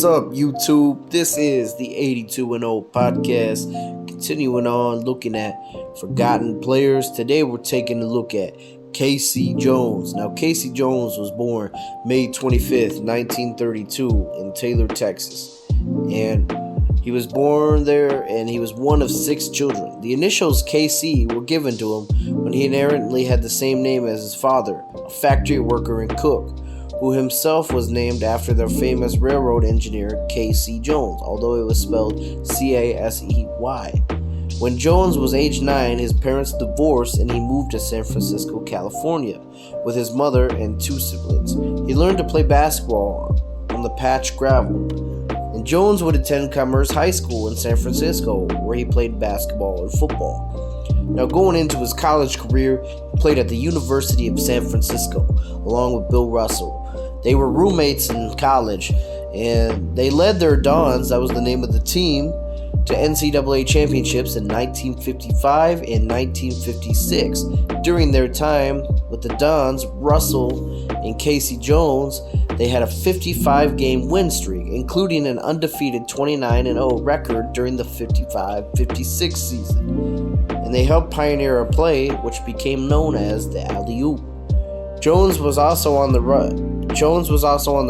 What's up, YouTube? This is the 82-0 podcast. Continuing on looking at forgotten players. Today we're taking a look at K.C. Jones. Now, K.C. Jones was born May 25th, 1932 in Taylor, Texas. And he was born there and he was one of 6 children. The initials K.C. were given to him when he inherently had the same name as his father, a factory worker and cook, who himself was named after the famous railroad engineer K.C. Jones, although it was spelled C-A-S-E-Y. When Jones was age 9, his parents divorced and he moved to San Francisco, California, with his mother and 2 siblings. He learned to play basketball on the patch gravel, and Jones would attend Commerce High School in San Francisco, where he played basketball and football. Now, going into his college career, he played at the University of San Francisco, along with Bill Russell. They were roommates in college, and they led their Dons, that was the name of the team, to NCAA championships in 1955 and 1956. During their time with the Dons, Russell and K.C. Jones, they had a 55-game win streak, including an undefeated 29-0 record during the 55-56 season. And they helped pioneer a play which became known as the alley-oop. Jones was also on the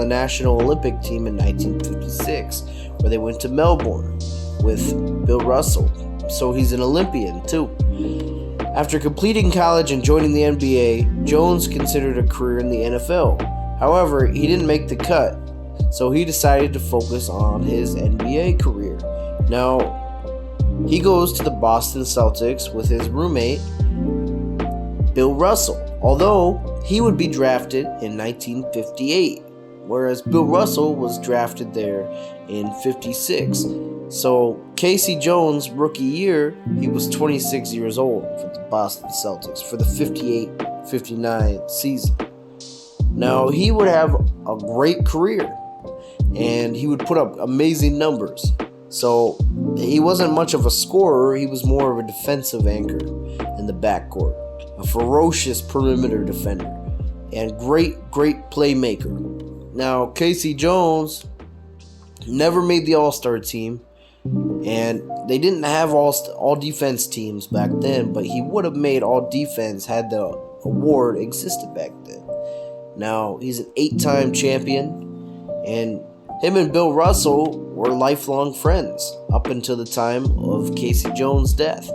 National Olympic team in 1956, where they went to Melbourne with Bill Russell. So he's an Olympian too. After completing college and joining the NBA, Jones considered a career in the NFL. However, he didn't make the cut, so he decided to focus on his NBA career. Now, he goes to the Boston Celtics with his roommate, Bill Russell, although he would be drafted in 1958, whereas Bill Russell was drafted there in 56. So K.C. Jones' rookie year, he was 26 years old for the Boston Celtics for the 58-59 season. Now, he would have a great career, and he would put up amazing numbers. So he wasn't much of a scorer, he was more of a defensive anchor in the backcourt, a ferocious perimeter defender, and great playmaker. Now, K.C. Jones never made the All-Star team, and they didn't have all defense teams back then, but he would have made all defense had the award existed back then. Now, he's an 8-time champion, and him and Bill Russell were lifelong friends up until the time of K.C. Jones' death.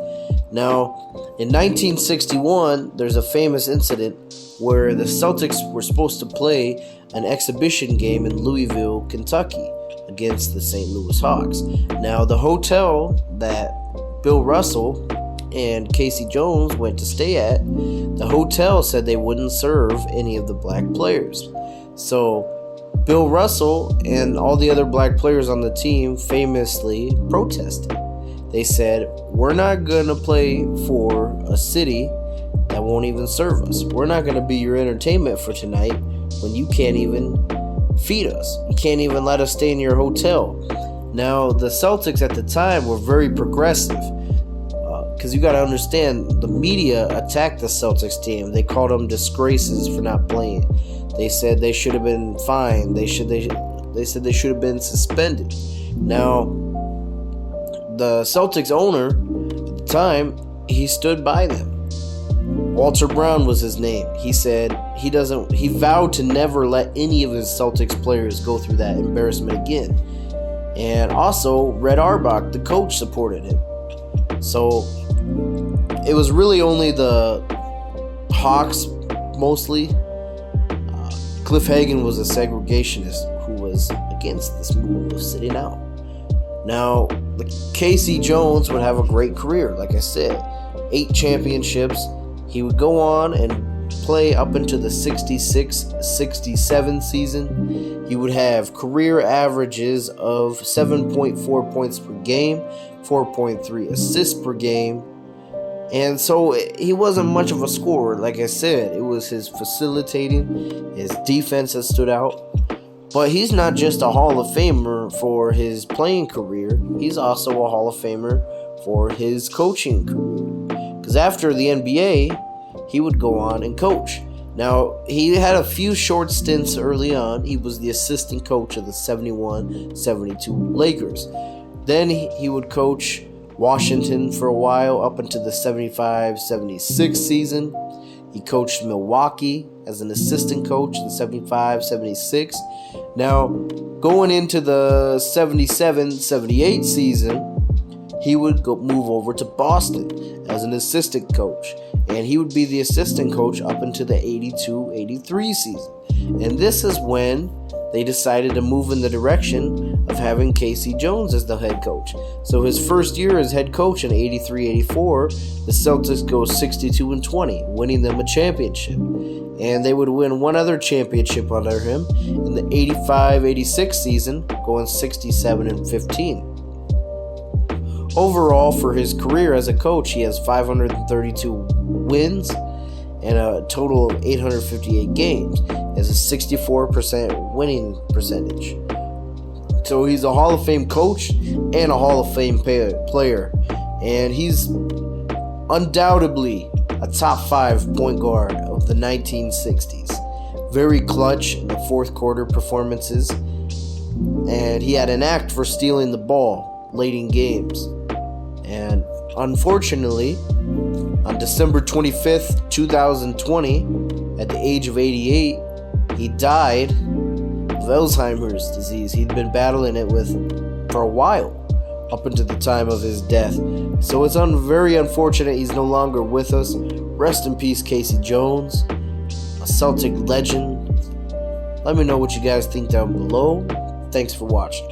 Now, in 1961, there's a famous incident where the Celtics were supposed to play an exhibition game in Louisville, Kentucky, against the St. Louis Hawks. Now, the hotel that Bill Russell and K.C. Jones went to stay at, the hotel said they wouldn't serve any of the black players. So Bill Russell and all the other black players on the team famously protested. They said, "We're not going to play for a city that won't even serve us. We're not going to be your entertainment for tonight when you can't even feed us. You can't even let us stay in your hotel." Now, the Celtics at the time were very progressive, because you got to understand, the media attacked the Celtics team. They called them disgraces for not playing. They said they should have been fined. They said they should have been suspended. Now, the Celtics owner at the time, he stood by them. Walter Brown was his name. He said he vowed to never let any of his Celtics players go through that embarrassment again. And also, Red Auerbach, the coach, supported him. So it was really only the Hawks, mostly. Cliff Hagan was a segregationist who was against this move of sitting out. Now, K.C. Jones would have a great career, like I said. 8 championships. He would go on and play up into the 66-67 season. He would have career averages of 7.4 points per game, 4.3 assists per game. And so he wasn't much of a scorer, like I said. It was his facilitating, his defense that stood out. But he's not just a Hall of Famer for his playing career. He's also a Hall of Famer for his coaching career. Because after the NBA, he would go on and coach. Now, he had a few short stints early on. He was the assistant coach of the 71-72 Lakers. Then he would coach Washington for a while up until the 75-76 season. He coached Milwaukee as an assistant coach in the 75-76. Now, going into the 77-78 season, he would move over to Boston as an assistant coach. And he would be the assistant coach up into the 82-83 season. And this is when they decided to move in the direction of having Casey Jones as the head coach. So his first year as head coach in 83-84, the Celtics go 62-20, winning them a championship. And they would win one other championship under him in the 85-86 season, going 67-15. Overall, for his career as a coach, he has 532 wins and a total of 858 games. He has a 64% winning percentage. So he's a Hall of Fame coach and a Hall of Fame player. And he's undoubtedly a top 5 point guard of the 1960s. Very clutch in the fourth quarter performances. And he had an act for stealing the ball late in games. And unfortunately, on December 25th, 2020, at the age of 88, he died of Alzheimer's disease. He'd been battling it for a while, up until the time of his death. So it's very unfortunate he's no longer with us. Rest in peace, Casey Jones, a Celtic legend. Let me know what you guys think down below. Thanks for watching.